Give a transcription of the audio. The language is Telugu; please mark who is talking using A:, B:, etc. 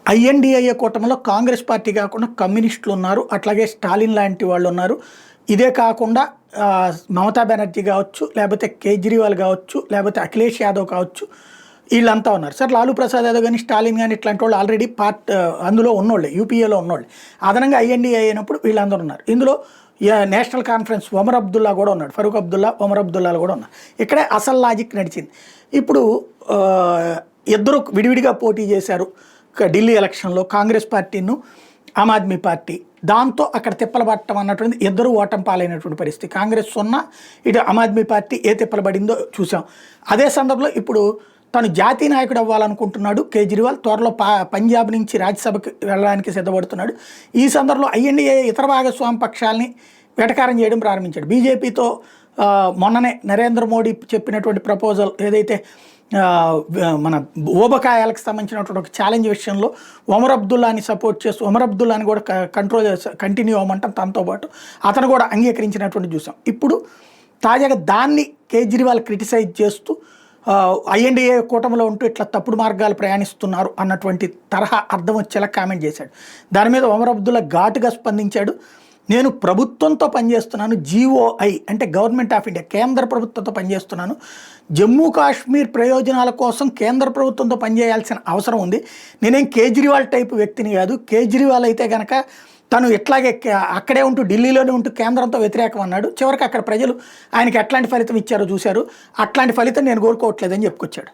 A: ఐఎన్‌డీఏ కూటమిలో కాంగ్రెస్ పార్టీ కాకుండా కమ్యూనిస్టులు ఉన్నారు. అట్లాగే స్టాలిన్ లాంటి వాళ్ళు ఉన్నారు. ఇదే కాకుండా మమతా బెనర్జీ కావచ్చు, లేకపోతే కేజ్రీవాల్ కావచ్చు, లేకపోతే అఖిలేష్ యాదవ్ కావచ్చు, వీళ్ళంతా ఉన్నారు. సార్ లాలూ ప్రసాద్ యాదవ్ గానీ, స్టాలిన్ గానీ ఇట్లాంటి వాళ్ళు ఆల్రెడీ అందులో ఉన్నోళ్ళే, యూపీఏలో ఉన్నోళ్ళే. అదనంగా ఐఎన్‌డీఏ అయినప్పుడు వీళ్ళందరూ ఉన్నారు. ఇందులో నేషనల్ కాన్ఫరెన్స్ ఒమర్ అబ్దుల్లా కూడా ఉన్నాడు. ఫరూక్ అబ్దుల్లా, ఒమర్ అబ్దుల్లాలు కూడా ఉన్నారు. ఇక్కడే అసలు లాజిక్ నడిచింది. ఇప్పుడు ఇద్దరు విడివిడిగా పోటీ చేశారు ఢిల్లీ ఎలక్షన్లో, కాంగ్రెస్ పార్టీను ఆమ్ ఆద్మీ పార్టీ. దాంతో అక్కడ తిప్పలు పట్టడం అన్నటువంటిది ఇద్దరు ఓటమి పాలైనటువంటి పరిస్థితి. కాంగ్రెస్ 0, ఇటు ఆమ్ ఆద్మీ పార్టీ ఏ తిప్పలు పడిందో చూసాం. అదే సందర్భంలో ఇప్పుడు తను జాతీయ నాయకుడు అవ్వాలనుకుంటున్నాడు కేజ్రీవాల్. త్వరలో పంజాబ్ నుంచి రాజ్యసభకి వెళ్ళడానికి సిద్ధపడుతున్నాడు. ఈ సందర్భంలో ఐఎన్‌డీఏ ఇతర భాగస్వామి పక్షాలని వెటకారం చేయడం ప్రారంభించాడు. బీజేపీతో మొన్ననే నరేంద్ర మోడీ చెప్పినటువంటి ప్రపోజల్ ఏదైతే మన ఊబకాయాలకు సంబంధించినటువంటి ఒక ఛాలెంజ్ విషయంలో ఒమర్ అబ్దుల్లాని సపోర్ట్ చేస్తూ ఒమర్ అబ్దుల్లాని కూడా కంటిన్యూ అవ్వమంటాం, తనతో పాటు అతను కూడా అంగీకరించినటువంటి చూసాం. ఇప్పుడు తాజాగా దాన్ని కేజ్రీవాల్ క్రిటిసైజ్ చేస్తూ ఐఎన్‌డీఏ కూటమిలో ఉంటూ ఇట్లా తప్పుడు మార్గాలు ప్రయాణిస్తున్నారు అన్నటువంటి తరహా అర్థం వచ్చేలా కామెంట్ చేశాడు. దాని మీద ఒమర్ అబ్దుల్లా ఘాటుగా స్పందించాడు. నేను ప్రభుత్వంతో పనిచేస్తున్నాను, జీఓఐ అంటే గవర్నమెంట్ ఆఫ్ ఇండియా, కేంద్ర ప్రభుత్వంతో పనిచేస్తున్నాను. జమ్మూ కాశ్మీర్ ప్రయోజనాల కోసం కేంద్ర ప్రభుత్వంతో పనిచేయాల్సిన అవసరం ఉంది. నేనేం కేజ్రీవాల్ టైపు వ్యక్తిని కాదు. కేజ్రీవాల్ అయితే కనుక తను ఇట్లాగే అక్కడే ఉంటూ ఢిల్లీలోనే ఉంటూ కేంద్రంతో వ్యతిరేకం అన్నాడు. చివరికి అక్కడ ప్రజలు ఆయనకి ఎట్లాంటి ఫలితం ఇచ్చారో చూశారు. అట్లాంటి ఫలితం నేను కోరుకోవట్లేదని చెప్పుకొచ్చాడు.